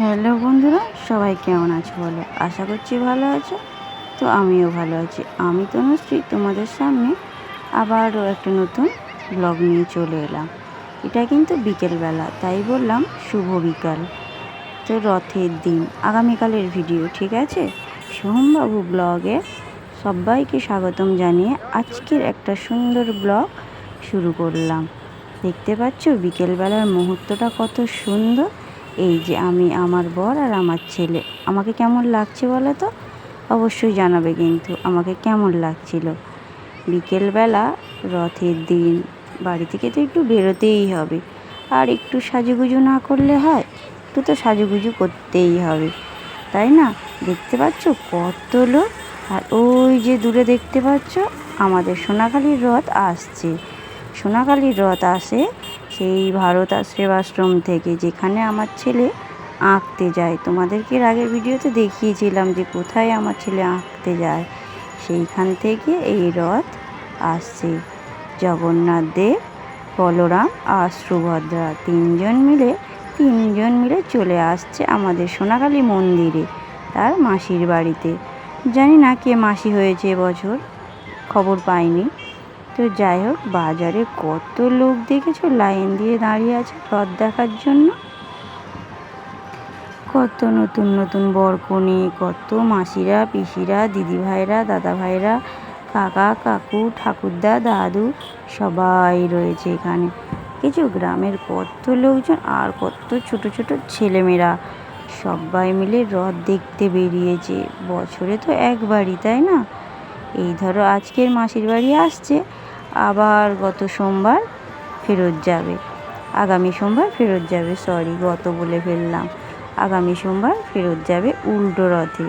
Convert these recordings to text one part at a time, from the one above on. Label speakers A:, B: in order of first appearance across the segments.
A: Hello বন্ধুরা, সবাই কেমন আছো বলো? আশা করছি ভালো আছো। তো আমিও ভালো আছি। আমি তনুশ্রী তোমাদের সামনে আবারও একটা নতুন ব্লগ নিয়ে চলে এলাম। এটা কিন্তু বিকেলবেলা, তাই বললাম শুভ বিকাল। তো রথের দিন, আগামীকালের ভিডিও, ঠিক আছে? সোহমবাবু ব্লগে সবাইকে স্বাগতম জানিয়ে আজকের একটা সুন্দর ব্লগ শুরু করলাম। দেখতে পাচ্ছ বিকেলবেলার মুহূর্তটা কত সুন্দর। এই যে আমি, আমার বর আর আমার ছেলে। আমাকে কেমন লাগছে বলো তো? অবশ্যই জানাবে কিন্তু আমাকে কেমন লাগছিল। বিকেলবেলা রথের দিন, বাড়ি থেকে তো একটু বেরোতেই হবে। আর একটু সাজুগুজু না করলে হয়? একটু তো সাজুগুজু করতেই হবে, তাই না? দেখতে পাচ্ছ কত লোক। আর ওই যে দূরে দেখতে পাচ্ছ আমাদের সোনাখালির রথ আসছে। সোনাখালির রথ আসে সেই ভারত সেবাশ্রম থেকে, যেখানে আমার ছেলে আঁকতে যায়। তোমাদেরকে এর আগের ভিডিওতে দেখিয়েছিলাম যে কোথায় আমার ছেলে আঁকতে যায়। সেইখান থেকে এই রথ আসছে। জগন্নাথ দেব, বলরাম আর সুভদ্রা তিনজন মিলে চলে আসছে আমাদের সোনাখালি মন্দিরে, তার মাসির বাড়িতে। জানি না কে মাসি হয়েছে এবছর, খবর পাইনি। তো যাই হোক, বাজারে কত লোক দেখেছো লাইন দিয়ে দাঁড়িয়ে আছে রথ দেখার জন্য। কত নতুন নতুন বরকনে, কত মাসিরা, পিসিরা, দিদিভাইরা, দাদাভাইরা, কাকা কাকু, ঠাকুরদা, দাদু সবাই রয়েছে এখানে। কিছু গ্রামের কত লোকজন আর কত ছোট ছোট ছেলেমেয়েরা সবাই মিলে রথ দেখতে বেরিয়েছে। বছরে তো একবারই, তাই না? এই ধরো আজকের মাসির বাড়ি আসছে, আবার গত সোমবার ফেরত যাবে। আগামী সোমবার ফেরত যাবে, সরি গত বলে ফেললাম। আগামী সোমবার ফেরত যাবে উল্টো রথে।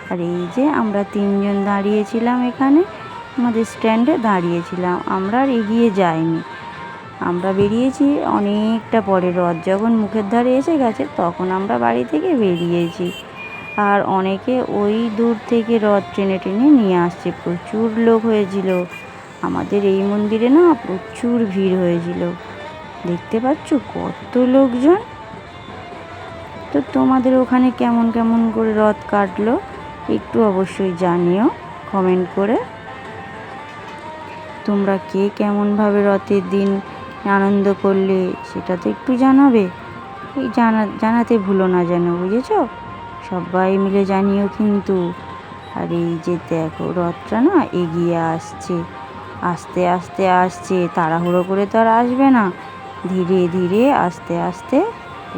A: আর এই যে আমরা তিনজন দাঁড়িয়েছিলাম এখানে, আমাদের স্ট্যান্ডে দাঁড়িয়েছিলাম। আমরা আর এগিয়ে যাইনি, আমরা বেরিয়েছি অনেকটা পরে। রথ যখন মুখের ধারে এসে গেছে তখন আমরা বাড়ি থেকে বেরিয়েছি। আর অনেকে ওই দূর থেকে রথ টেনে টেনে নিয়ে আসছে। প্রচুর লোক হয়েছিল আমাদের এই মন্দিরে, না প্রচুর ভিড় হয়েছিল। দেখতে পাচ্ছ কত লোকজন। তো তোমাদের ওখানে কেমন কেমন করে রথ কাটলো একটু অবশ্যই জানিও কমেন্ট করে। তোমরা কে কেমনভাবে রথের দিন আনন্দ করলে সেটা তো একটু জানাবে। এই জানাতে ভুলো না যেন, বুঝেছো? সবাই মিলে জানিও কিন্তু। আর এই যে দেখো রথটা না এগিয়ে আসছে, আস্তে আস্তে আসছে। তাড়াহুড়ো করে তো আর আসবে না, ধীরে ধীরে আস্তে আস্তে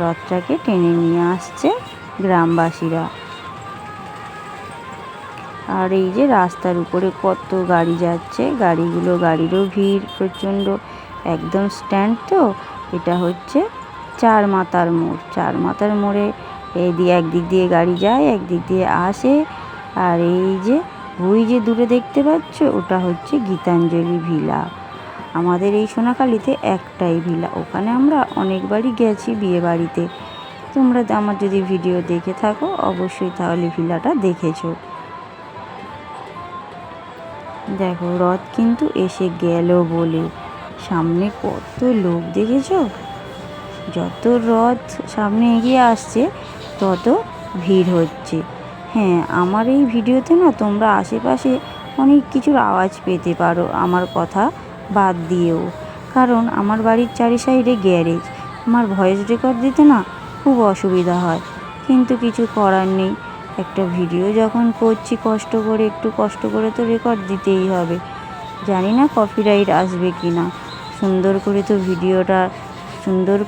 A: রথটাকে টেনে নিয়ে আসছে গ্রামবাসীরা। আর এই যে রাস্তার উপরে কত গাড়ি যাচ্ছে, গাড়িরও ভিড় প্রচণ্ড। একদম স্ট্যান্ড তো, এটা হচ্ছে চার মাথার মোড়। চার মাথার মোড়ে একদিক দিয়ে গাড়ি যায়, একদিক দিয়ে আসে। আর এই যে ওই যে দূরে দেখতে পাচ্ছ ওটা হচ্ছে গীতাঞ্জলি ভিলা। আমাদের এই সোনাখালিতে একটাই ভিলা, ওখানে আমরা অনেকবারই গেছি বিয়ে বাড়িতে। তোমরা আমার যদি ভিডিও দেখে থাকো অবশ্যই তাহলে ভিলাটা দেখেছো। দেখো রথ কিন্তু এসে গেল বলে সামনে কত লোক দেখেছো। যত রথ সামনে এগিয়ে আসছে তত ভিড় হচ্ছে। হ্যাঁ, আমার এই ভিডিওতে না তোমরা আশেপাশে অনেক কিছুর আওয়াজ পেতে পারো, আমার কথা বাদ দিয়েও। কারণ আমার বাড়ির চারি সাইডে গ্যারেজ, আমার ভয়েস রেকর্ড দিতে না খুব অসুবিধা হয়। কিন্তু কিছু করার নেই, একটা ভিডিও যখন করছি একটু কষ্ট করে তো রেকর্ড দিতেই হবে। জানি না কপিরাইট আসবে কি না। সুন্দর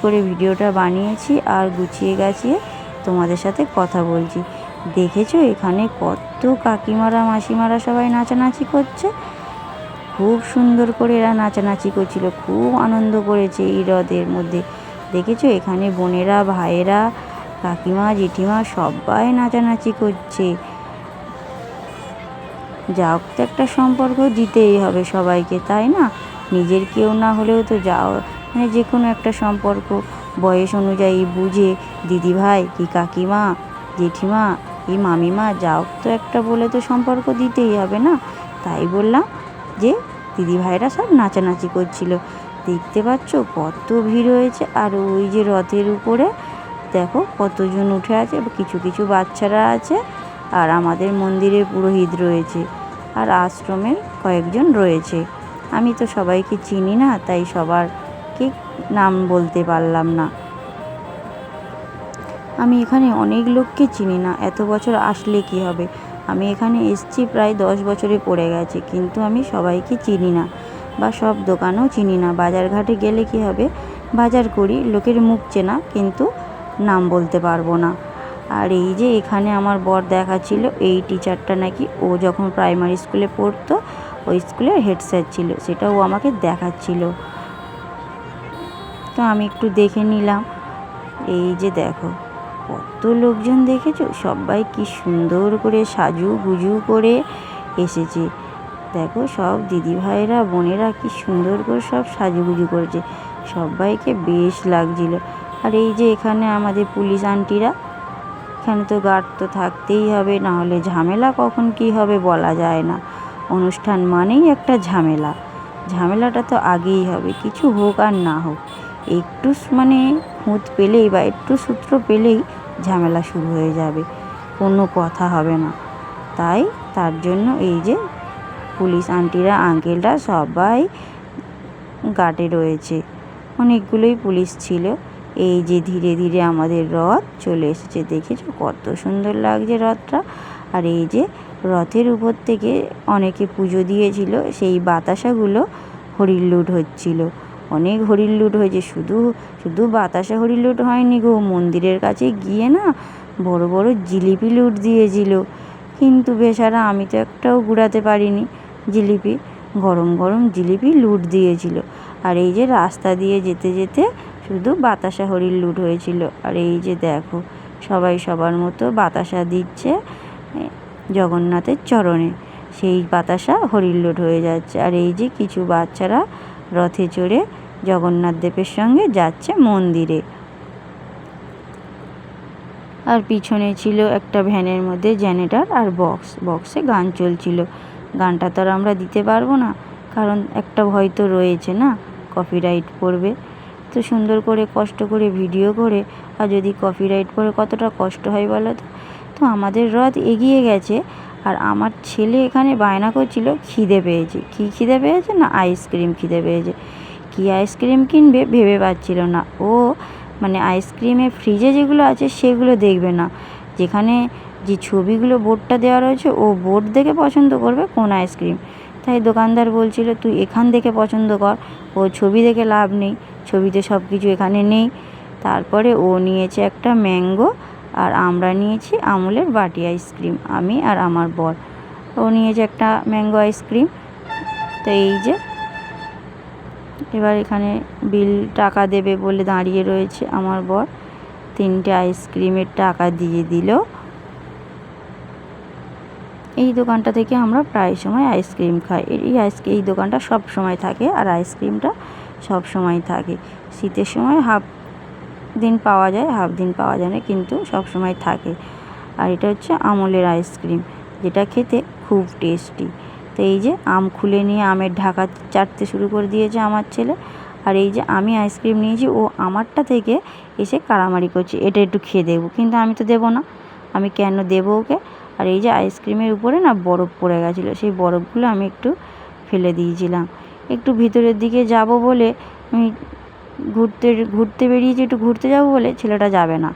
A: করে ভিডিওটা বানিয়েছি আর গুছিয়ে গাছিয়ে তোমাদের সাথে কথা বলছি। দেখেছো এখানে কত কাকিমারা মাসিমারা সবাই নাচানাচি করছে। খুব সুন্দর করে এরা নাচানাচি করছিল, খুব আনন্দ করেছে এই রথের মধ্যে। দেখেছো এখানে বোনেরা, ভাইয়েরা, কাকিমা, জেঠিমা সবাই নাচানাচি করছে। যাও তো একটা সম্পর্ক দিতেই হবে সবাইকে, তাই না? নিজের কেউ না হলেও তো যাও, মানে যে কোনো একটা সম্পর্ক বয়স অনুযায়ী বুঝে, দিদিভাই কি কাকিমা, জেঠিমা কি মামিমা, যাও তো একটা বলে তো সম্পর্ক দিতেই হবে না। তাই বললাম যে দিদিভাইরা সব নাচানাচি করছিল। দেখতে পাচ্ছ কত ভিড় হয়েছে। আর ওই যে রথের উপরে দেখো কতজন উঠে আছে, কিছু কিছু বাচ্চারা আছে, আর আমাদের মন্দিরের পুরোহিত রয়েছে, আর আশ্রমের কয়েকজন রয়েছে। আমি তো সবাইকে চিনি না, তাই সবারকে নাম বলতে পারলাম না। আমি এখানে অনেক লোককে চিনি না, এত বছর আসলে কি হবে। আমি এখানে এসেছি প্রায় 10 বছরে পড়ে গেছে, কিন্তু আমি সবাইকে চিনি না বা সব দোকানও চিনি না। বাজারঘাটে গেলে কি হবে, বাজার করি, লোকের মুখ চেনা, কিন্তু নাম বলতে পারবো না। আর এই যে এখানে আমার বর দেখাচ্ছিল, এই টিচারটা নাকি ও যখন প্রাইমারি স্কুলে পড়তো ওই স্কুলের হেড স্যার ছিল, সেটা ও আমাকে দেখাচ্ছিল। তো আমি একটু দেখে নিলাম। এই যে দেখো কত লোকজন দেখেছো, সবাই কি সুন্দর করে সাজু গুজু করে এসেছে। দেখো সব দিদিভাইরা বোনেরা কি সুন্দর করে সব সাজুগুজু করেছে, সবাইকে বেশ লাগছিল। আর এই যে এখানে আমাদের পুলিশ আন্টিরা, এখানে তো গার্ড তো থাকতেই হবে, না হলে ঝামেলা কখন কি হবে বলা যায় না। অনুষ্ঠান মানেই একটা ঝামেলা, ঝামেলাটা তো আগেই হবে, কিছু হোক আর না হোক। একটু মানে খুঁত পেলেই বা একটু সূত্র পেলেই ঝামেলা শুরু হয়ে যাবে, কোনো কথা হবে না। তাই তার জন্য এই যে পুলিশ আন্টিরা আঙ্কেলরা সবাই গার্ডে রয়েছে, অনেকগুলোই পুলিশ ছিল। এই যে ধীরে ধীরে আমাদের রথ চলে এসেছে, দেখেছো কত সুন্দর লাগছে রথটা। আর এই যে রথের উপর থেকে অনেকে পুজো দিয়েছিল, সেই বাতাসাগুলো হরির লুট হচ্ছিল, অনেক হরির লুট হয়েছে। শুধু শুধু বাতাসা হরির লুট হয়নি গো, মন্দিরের কাছে গিয়ে না বড় বড় জিলিপি লুট দিয়েছিল, কিন্তু বেচারা আমি তো একটাও গুড়াতে পারিনি জিলিপি, গরম গরম জিলিপি লুট দিয়েছিল। আর এই যে রাস্তা দিয়ে যেতে যেতে শুধু বাতাসা হরির লুট হয়েছিল। আর এই যে দেখো সবাই সবার মতো বাতাসা দিচ্ছে জগন্নাথের চরণে, সেই বাতাসা হরির লুট হয়ে যাচ্ছে। আর এই যে কিছু বাচ্চারা রথে চড়ে জগন্নাথ দেবের সঙ্গে যাচ্ছে মন্দিরে। আর পিছনে ছিল একটা ভ্যানের মধ্যে জেনারেটর আর বক্সে গান চলছিল। গানটা তো আর আমরা দিতে পারবো না, কারণ একটা ভয় তো রয়েছে না, কপিরাইট পড়বে। তো সুন্দর করে কষ্ট করে ভিডিও করে, আর যদি কপিরাইট পড়ে কতটা কষ্ট হয় বলো তো। তো আমাদের রথ এগিয়ে গেছে, আর আমার ছেলে এখানে বায়না করছিল খিদে পেয়েছে। কী খিদে পেয়েছে না, আইসক্রিম খিদে পেয়েছে। কী আইসক্রিম কিনবে ভেবে পাচ্ছিল না ও, মানে আইসক্রিমের ফ্রিজে যেগুলো আছে সেগুলো দেখবে না, যেখানে যে ছবিগুলো বোর্ডটা দেওয়া রয়েছে ও বোর্ড দেখে পছন্দ করবে কোন আইসক্রিম। তাই দোকানদার বলছিল তুই এখান থেকে পছন্দ কর, ও ছবি দেখে লাভ নেই, ছবিতে সব কিছু এখানে নেই। তারপরে ও নিয়েছে একটা ম্যাঙ্গো, আর আমরা নিয়েছি আমুলের বাটি আইসক্রিম, আমি আর আমার বর। ও নিয়েছে একটা ম্যাঙ্গো আইসক্রিম। তো এই যে এবার এখানে বিল টাকা দেবে বলে দাঁড়িয়ে রয়েছে আমার বর, 3টে আইসক্রিমের টাকা দিয়ে দিল। এই দোকানটা থেকে আমরা প্রায় সময় আইসক্রিম খাই, এই দোকানটা সব সময় থাকে, আর আইসক্রিমটা সব সময় থাকে। শীতের সময় হাফ দিন পাওয়া যায়, হাফ দিন পাওয়া যায় না, কিন্তু সব সময় থাকে। আর এটা হচ্ছে আমুলের আইসক্রিম, যেটা খেতে খুব টেস্টি। তো এই যে আম খুলে নিয়ে আমের ঢাকা চাটতে শুরু করে দিয়েছে আমার ছেলে। আর এই যে আমি আইসক্রিম নিয়েছি, ও আমারটা থেকে এসে কাড়ামাড়ি করছে, এটা একটু খেয়ে দেবো, কিন্তু আমি তো দেবো না, আমি কেন দেবো ওকে। আর এই যে আইসক্রিমের উপরে না বরফ পড়ে গেছিলো, সেই বরফগুলো আমি একটু ফেলে দিয়েছিলাম। একটু ভিতরের দিকে যাব বলে আমি ঘুরতে বেরিয়েছি, একটু ঘুরতে যাব বলে ছেলেটা যাবে না,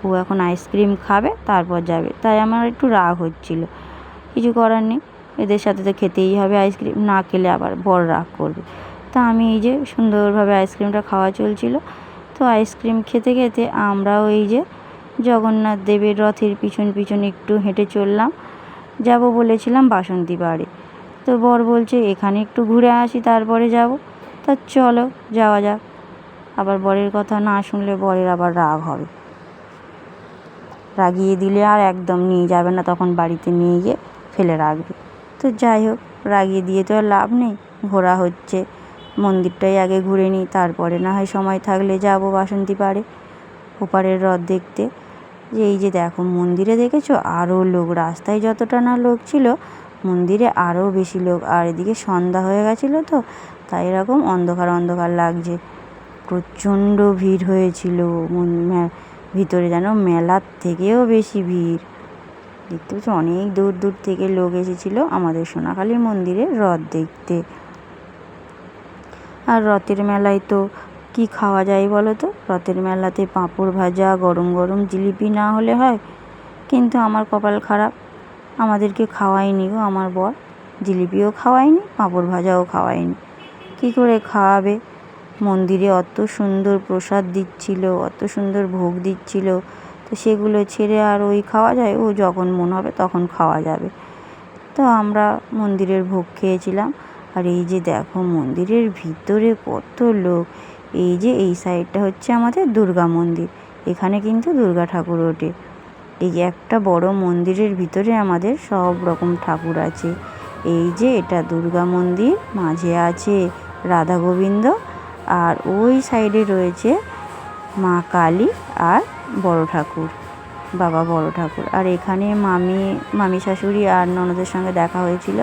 A: ও এখন আইসক্রিম খাবে তারপর যাবে। তাই আমার একটু রাগ হচ্ছিল, কিছু করার নেই, এদের সাথে তো খেতেই হবে আইসক্রিম, না খেলে আবার বড় রাগ করবে। তা আমি এই যে সুন্দরভাবে আইসক্রিমটা খাওয়া চলছিল। তো আইসক্রিম খেতে খেতে আমরাও এই যে জগন্নাথ দেবের রথের পিছন পিছন একটু হেঁটে চললাম। যাব বলেছিলাম বাসন্তী পাহাড়ে, তো বর বলছে এখানে একটু ঘুরে আসি তারপরে যাব। তা চলো যাওয়া যাক। আবার বরের কথা না শুনলে বরের আবার রাগ হবে, রাগিয়ে দিলে আর একদম নিয়ে যাবে না, তখন বাড়িতে নিয়ে গিয়ে ফেলে রাখবে। তো যাই হোক, রাগিয়ে দিয়ে তো আর লাভ নেই, ঘোরা হচ্ছে, মন্দিরটাই আগে ঘুরে নিই, তারপরে না হয় সময় থাকলে যাব বাসন্তী পাহাড়ে ওপারের রথ দেখতে। যে এই যে দেখো মন্দিরে দেখেছো আরও লোক, রাস্তায় যতটা না লোক ছিল মন্দিরে আরও বেশি লোক। আর এদিকে সন্ধ্যা হয়ে গেছিলো তো, তাই এরকম অন্ধকার অন্ধকার লাগছে, প্রচণ্ড ভিড় হয়েছিল ভিতরে যেন মেলার থেকেও বেশি ভিড়। দেখতে পাচ্ছি অনেক দূর দূর থেকে লোক এসেছিল আমাদের সোনাখালী মন্দিরে রথ দেখতে। আর রথের মেলায় তো কি খাওয়া যায় বলো তো? রথের মেলাতে পাঁপড় ভাজা, গরম গরম জিলিপি না হলে হয়? কিন্তু আমার কপাল খারাপ, আমাদেরকে খাওয়ায়নি গো আমার বর। জিলিপিও খাওয়ায়নি, পাঁপড় ভাজাও খাওয়ায়নি। কি করে খাওয়াবে? মন্দিরে অত সুন্দর প্রসাদ দিচ্ছিল, অত সুন্দর ভোগ দিচ্ছিল, তো সেগুলো ছেড়ে আর ওই খাওয়া যায়? ও যখন মন হবে তখন খাওয়া যাবে। তো আমরা মন্দিরের ভোগ খেয়েছিলাম। আর এই যে দেখো মন্দিরের ভিতরে কত লোক। এই যে এই সাইডটা হচ্ছে আমাদের দুর্গা মন্দির, এখানে কিন্তু দুর্গা ঠাকুর ওঠে। এই যে একটা বড় মন্দিরের ভিতরে আমাদের সব রকম ঠাকুর আছে। এই যে এটা দুর্গা মন্দির, মাঝে আছে রাধা গোবিন্দ, আর ওই সাইডে রয়েছে মা কালী আর বড় ঠাকুর, বাবা বড় ঠাকুর। আর এখানে মামি শাশুড়ি আর ননদের সঙ্গে দেখা হয়েছিল,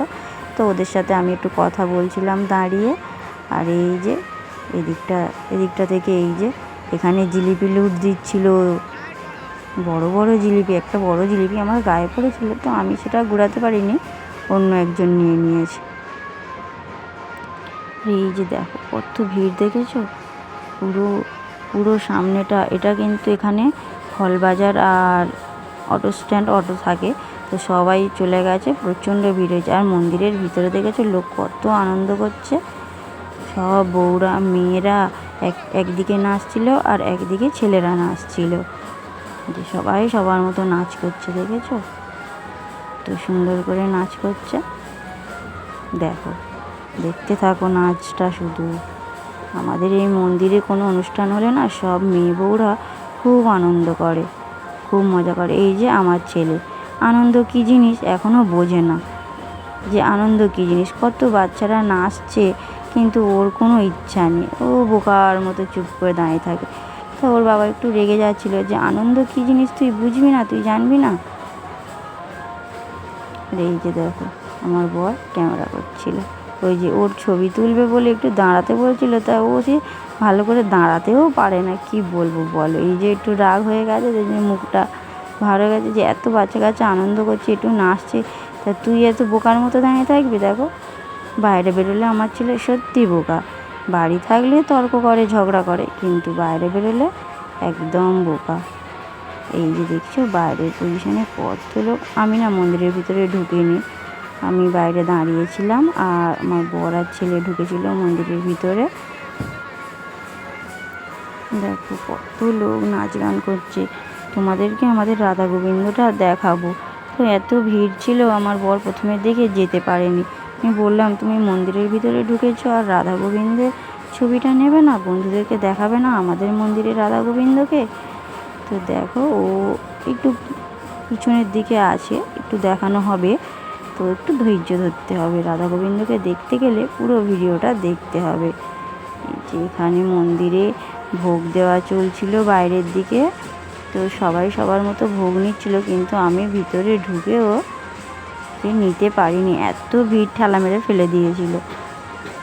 A: তো ওদের সাথে আমি একটু কথা বলছিলাম দাঁড়িয়ে। আর এই যে এদিকটা থেকে এই যে এখানে জিলিপি লুট দিচ্ছিল, বড় বড় জিলিপি। একটা বড় জিলিপি আমার গায়ে পড়েছিল, তো আমি সেটা ঘোরাতে পারিনি, অন্য একজন নিয়ে নিয়েছে। এই যে দেখো কত ভিড় দেখেছো? পুরো সামনেটা, এটা কিন্তু এখানে ফল বাজার আর অটো স্ট্যান্ড, অটো থাকে, তো সবাই চলে গেছে, প্রচণ্ড ভিড় হয়েছে। আর মন্দিরের ভিতরে দেখেছো লোক কত আনন্দ করছে, সব বউরা মেয়েরা একদিকে নাচছিল আর একদিকে ছেলেরা নাচছিল, যে সবাই সবার মতো নাচ করছে। দেখেছো তো সুন্দর করে নাচ করছে। দেখো দেখতে থাকো নাচটা শুধু। আমাদের এই মন্দিরে কোনো অনুষ্ঠান হলে না সব মেয়ে বউরা খুব আনন্দ করে, খুব মজা করে। এই যে আমার ছেলে আনন্দ কী জিনিস এখনও বোঝে না, যে আনন্দ কী জিনিস। কত বাচ্চারা নাচছে কিন্তু ওর কোনো ইচ্ছা নেই, ও বোকার মতো চুপ করে দাঁড়িয়ে থাকে। তো ওর বাবা একটু রেগে যাচ্ছিল যে আনন্দ কী জিনিস তুই বুঝবি না, তুই জানবি না। এই যে দেখো আমার বর ক্যামেরা করছিল, ওই যে ওর ছবি তুলবে বলে একটু দাঁড়াতে বলছিল, তা ও সে ভালো করে দাঁড়াতেও পারে না, কি বলবো বলো। এই যে একটু রাগ হয়ে গেছে, যে মুখটা ভালো গেছে, যে এত বাচ্চা কাচ্চা আনন্দ করছে, একটু নাচছে, তা তুই এত বোকার মতো দাঁড়িয়ে থাকবি। দেখো বাইরে বেরোলে আমার ছেলে সত্যি বোকা, বাড়ি থাকলে তর্ক করে, ঝগড়া করে, কিন্তু বাইরে বেরোলে একদম বোকা। এই যে দেখছো বাইরের পজিশনে কত লোক। আমি না মন্দিরের ভিতরে ঢুকিনি, আমি বাইরে দাঁড়িয়েছিলাম, আর আমার বর আর ছেলে ঢুকেছিল মন্দিরের ভিতরে। দেখো কত লোক নাচ গান করছে। তোমাদেরকে আমাদের রাধা গোবিন্দটা দেখাবো, তো এত ভিড় ছিল আমার বর প্রথমে দেখে যেতে পারেনি। আমি বললাম তুমি মন্দিরের ভিতরে ঢুকেছো আর রাধা গোবিন্দের ছবিটা নেবে না, বন্ধুদেরকে দেখাবে না আমাদের মন্দিরে রাধা গোবিন্দকে? তো দেখো ও একটু পিছনের দিকে আছে, একটু দেখানো হবে, তো একটু ধৈর্য ধরতে হবে। রাধা গোবিন্দকে দেখতে গেলে পুরো ভিডিওটা দেখতে হবে। যে এখানে মন্দিরে ভোগ দেওয়া চলছিল বাইরের দিকে, তো সবাই সবার মতো ভোগ নিচ্ছিল, কিন্তু আমি ভিতরে ঢুকেও নিতে পারিনি, এত ভিড় ঠেলা মেরে ফেলে দিয়েছিল।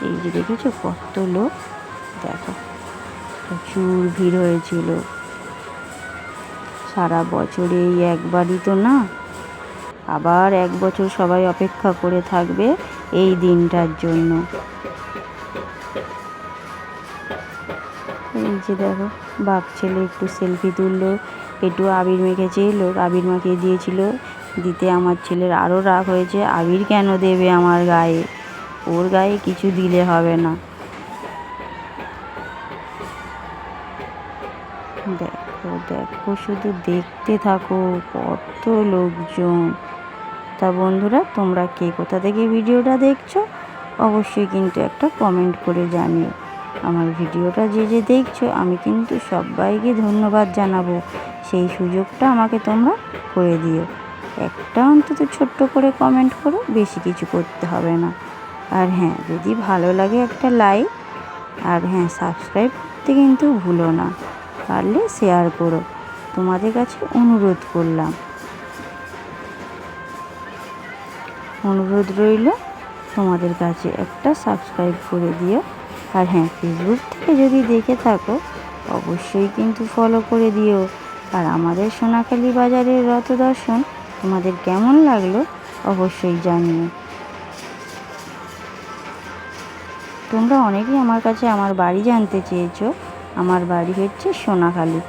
A: এই যে দেখেছো কত লোক, দেখো প্রচুর ভিড় হয়েছিল। সারা বছরে এই একবারই তো না, আবার এক বছর সবাই অপেক্ষা করে থাকবে এই দিনটার জন্য। এই যে দেখো বাপ ছেলে একটু সেলফি তুললো, একটু আবির মেখেছে, লোক আবির মাখিয়ে দিয়েছিল, দিতে আমার ছেলের আরও রাগ হয়েছে, আবির কেন দেবে আমার গায়ে, ওর গায়ে কিছু দিলে হবে না। দেখো দেখো শুধু দেখতে থাকো কত লোকজন। তা বন্ধুরা তোমরা কে কোথা থেকে ভিডিওটা দেখছো অবশ্যই কিন্তু একটা কমেন্ট করে জানিও। আমার ভিডিওটা যে যে দেখছো আমি কিন্তু সবাইকে ধন্যবাদ জানাবো, সেই সুযোগটা আমাকে তোমরা করে দিও। একটা অন্তত ছোট্ট করে কমেন্ট করো, বেশি কিছু করতে হবে না। আর হ্যাঁ যদি ভালো লাগে একটা লাইক, আর হ্যাঁ সাবস্ক্রাইব করতে কিন্তু ভুলো না, পারলে শেয়ার করো, তোমাদের কাছে অনুরোধ করলাম, অনুরোধ রইল তোমাদের কাছে একটা সাবস্ক্রাইব করে দিও। আর হ্যাঁ ফেসবুক থেকে যদি দেখে থাকো অবশ্যই কিন্তু ফলো করে দিও, আর আমাদের সোনাখালি বাজারের রথ দর্শন তোমাদের কেমন লাগলো অবশ্যই জানিও। তোমরা অনেকেই আমার কাছে আমার বাড়ি জানতে চেয়েছো। আমার বাড়ি হচ্ছে সোনাখালি।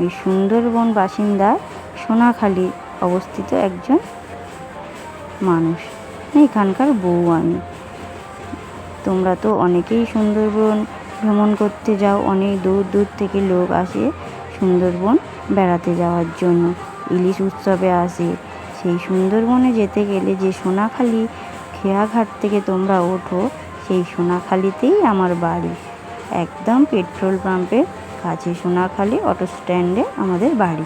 A: এই সুন্দরবন বাসিন্দা সোনাখালি অবস্থিত একজন মানুষ, এখানকার বউ আমি। তোমরা তো অনেকেই সুন্দরবন ভ্রমণ করতে যাও, অনেক দূর দূর থেকে লোক আসে সুন্দরবন বেড়াতে যাওয়ার জন্য, ইলিশ উৎসবে আসে। সেই সুন্দরবনে যেতে গেলে যে সোনাখালি খেয়াঘাট থেকে তোমরা ওঠো, সেই সোনাখালিতেই আমার বাড়ি, একদম পেট্রোল পাম্পের কাছে সোনাখালি অটো স্ট্যান্ডে আমাদের বাড়ি।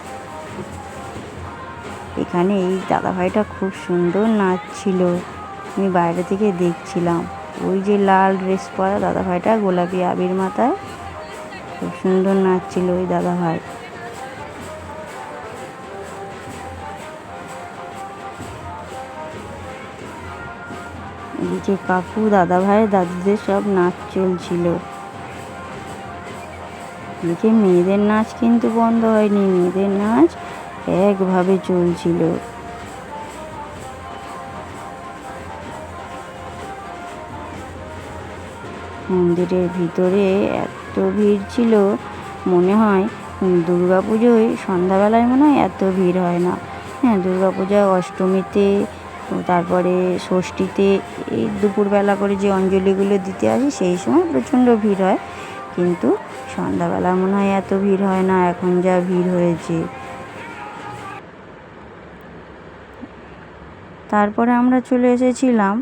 A: এখানে এই দাদাভাইটা খুব সুন্দর নাচছিল, আমি বাইরে থেকে দেখছিলাম। ওই যে লাল ড্রেস পরা দাদাভাইটা, গোলাপি আবির মাথায়, খুব সুন্দর নাচছিল ওই দাদাভাই। এই যে কাকু দাদাভাই দাদুদের সব নাচ চলছিল। এদিকে মেয়েদের নাচ কিন্তু বন্ধ হয়নি, মেয়েদের নাচ একভাবে চলছিল। মন্দিরের ভিতরে এত ভিড় ছিল, মনে হয় দুর্গাপুজোয় সন্ধ্যাবেলায় মনে হয় এত ভিড় হয় না। হ্যাঁ, দুর্গাপূজা অষ্টমীতে, তারপরে ষষ্ঠীতে, এই দুপুরবেলা করে যে অঞ্জলিগুলো দিতে আসে সেই সময় প্রচণ্ড ভিড় হয়, কিন্তু সন্ধ্যাবেলা মনে হয় এত ভিড় হয় না, এখন যা ভিড় হয়েছে। তারপরে আমরা চলে এসেছিলাম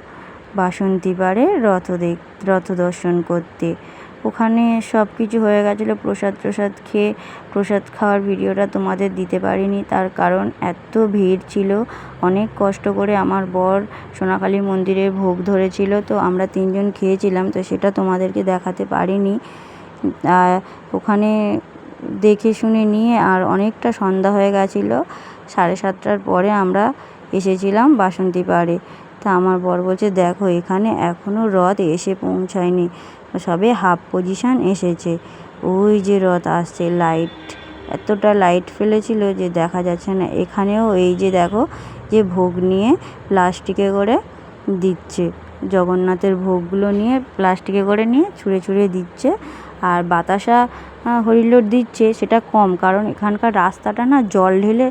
A: বাসন্তী পাড়ে রথ দর্শন করতে। ওখানে সব কিছু হয়ে গেছিলো, প্রসাদ খেয়ে, প্রসাদ খাওয়ার ভিডিওটা তোমাদের দিতে পারিনি, তার কারণ এত ভিড় ছিল। অনেক কষ্ট করে আমার বর সোনাখালি মন্দিরে ভোগ ধরেছিল, তো আমরা 3 জন খেয়েছিলাম, তো সেটা তোমাদেরকে দেখাতে পারিনি। ওখানে দেখে শুনে নিয়ে আর অনেকটা সন্ধ্যা হয়ে গেছিলো, 7:30টার পরে আমরা এসেছিলাম বাসন্তী পাড়ে। তা আমার বর বলছে, দেখো এখানে এখনও রথ এসে পৌঁছায়নি, সবে হাফ পজিশন এসেছে। ওই যে রথ আসছে, লাইট, এতটা লাইট ফেলেছিল যে দেখা যাচ্ছে না। এখানেও এই যে দেখো যে ভোগ নিয়ে প্লাস্টিকে করে দিচ্ছে, জগন্নাথের ভোগগুলো নিয়ে প্লাস্টিকে করে নিয়ে ছুঁড়ে দিচ্ছে। আর বাতাসা হরিলোট দিচ্ছে, সেটা কম, কারণ এখানকার রাস্তাটা না জল ঢেলে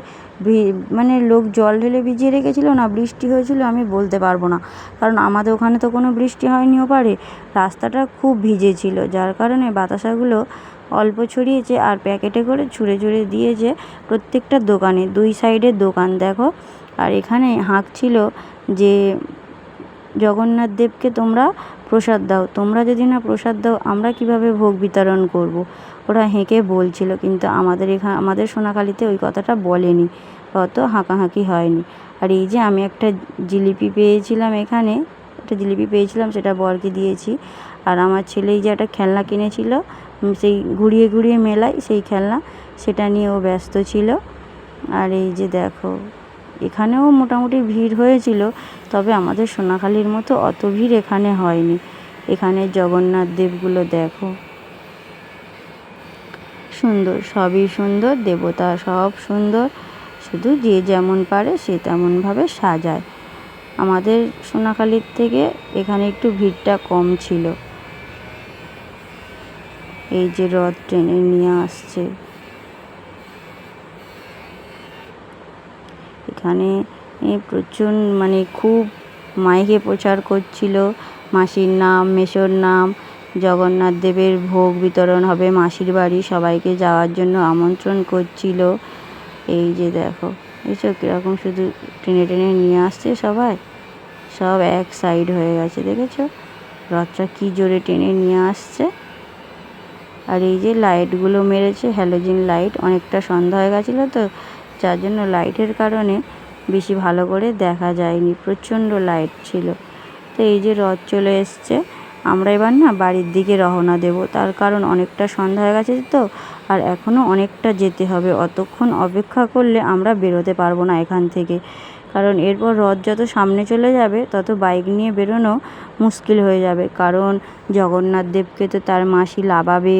A: মানে লোক জল ঢেলে ভিজিয়ে রেখেছিল না, বৃষ্টি হয়েছিল আমি বলতে পারবো না, কারণ আমাদের ওখানে তো কোনো বৃষ্টি হয়নি ওপারে, রাস্তাটা খুব ভিজেছিল, যার কারণে বাতাসাগুলো অল্প ছড়িয়েছে আর প্যাকেটে করে ছুঁড়ে দিয়েছে প্রত্যেকটা দোকানে, 2 সাইডের দোকান দেখো। আর এখানে হাঁকছিল যে জগন্নাথ দেবকে তোমরা প্রসাদ দাও, তোমরা যদি না প্রসাদ দাও আমরা কিভাবে ভোগ বিতরণ করব। ওরা হেঁকে বলছিল, কিন্তু আমাদের সোনাখালিতে ওই কথাটা বলেনি, অত হাঁকাহাঁকি হয়নি। আর এই যে আমি একটা জিলিপি পেয়েছিলাম, এখানে একটা জিলিপি পেয়েছিলাম, সেটা বরকে দিয়েছি। আর আমার ছেলে যে একটা খেলনা কিনেছিল, সেই ঘুরিয়ে মেলায় সেই খেলনা, সেটা নিয়ে ও ব্যস্ত ছিল। আর এই যে দেখো এখানেও মোটামুটি ভিড় হয়েছিল, তবে আমাদের সোনাখালির মতো অত ভিড় এখানে হয়নি। এখানে জগন্নাথ দেবগুলো দেখো, সুন্দর, সবই সুন্দর, দেবতা সব সুন্দর, শুধু যে যেমন পারে সে তেমনভাবে সাজায়। আমাদের সোনাখালির থেকে এখানে একটু ভিড়টা কম ছিল। এই যে রথ টেনে নিয়ে আসছে, এখানে প্রচুর মানে খুব মাইকে প্রচার করছিল মাসির নাম, মেসোর নাম, জগন্নাথ দেবের ভোগ বিতরণ হবে মাসির বাড়ি, সবাইকে যাওয়ার জন্য আমন্ত্রণ করছিল। এই যে দেখো এসব কীরকম শুধু টেনে নিয়ে আসছে, সব এক সাইড হয়ে গেছে, দেখেছো রথটা কী জোরে টেনে নিয়ে আসছে। আর এই যে লাইটগুলো মেরেছে, হ্যালোজিন লাইট, অনেকটা সন্ধ্যা হয়ে গেছিলো তো, যার জন্য লাইটের কারণে বেশি ভালো করে দেখা যায়নি, প্রচণ্ড লাইট ছিল। তো এই যে রথ চলে এসছে, আমরা এবার না বাড়ির দিকে রওনা দেব, তার কারণ অনেকটা সন্ধ্যা হয়ে গেছে তো, আর এখনও অনেকটা যেতে হবে, অতক্ষণ অপেক্ষা করলে আমরা বেরোতে পারবো না এখান থেকে, কারণ এরপর রথ যত সামনে চলে যাবে তত বাইক নিয়ে বেরোনো মুশকিল হয়ে যাবে, কারণ জগন্নাথ দেবকে তো তার মাসি লাবাবে,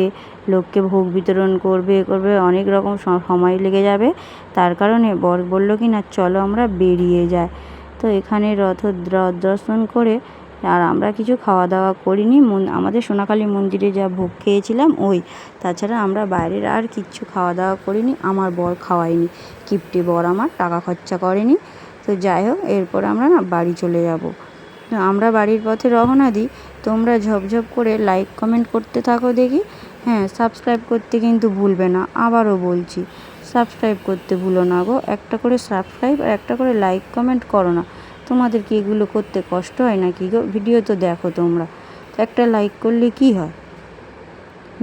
A: লোককে ভোগ বিতরণ করবে অনেক রকম সময় লেগে যাবে। তার কারণে বর বলল কি না চলো আমরা বেরিয়ে যাই। তো এখানে রথ দর্শন করে আর আমরা কিছু খাওয়া দাওয়া করিনি, আমাদের সোনাকালী মন্দিরে যা ভোগ খেয়েছিলাম তাছাড়া আমরা বাইরের আর কিচ্ছু খাওয়া দাওয়া করিনি। আমার বর খাওয়ায়নি, কিপ্টে বর আমার টাকা খরচা করেনি। তো যাই হোক, এরপর আমরা না বাড়ি চলে যাব। আমরা বাড়ির পথে রওনা দিই। তোমরা ঝপঝপ করে লাইক কমেন্ট করতে থাকো দেখি। হ্যাঁ, সাবস্ক্রাইব করতে কিন্তু ভুলবে না, আবারও বলছি সাবস্ক্রাইব করতে ভুলো না গো। একটা করে সাবস্ক্রাইব আর একটা করে লাইক কমেন্ট করো না। তোমাদের কি এগুলো করতে কষ্ট হয় নাকি গো? ভিডিও তো দেখো তোমরা, তো একটা লাইক করলে কি হয়?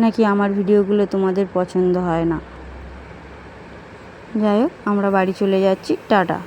A: নাকি আমার ভিডিওগুলো তোমাদের পছন্দ হয় না? যাই হোক, আমরা বাড়ি চলে যাচ্ছি, টাটা।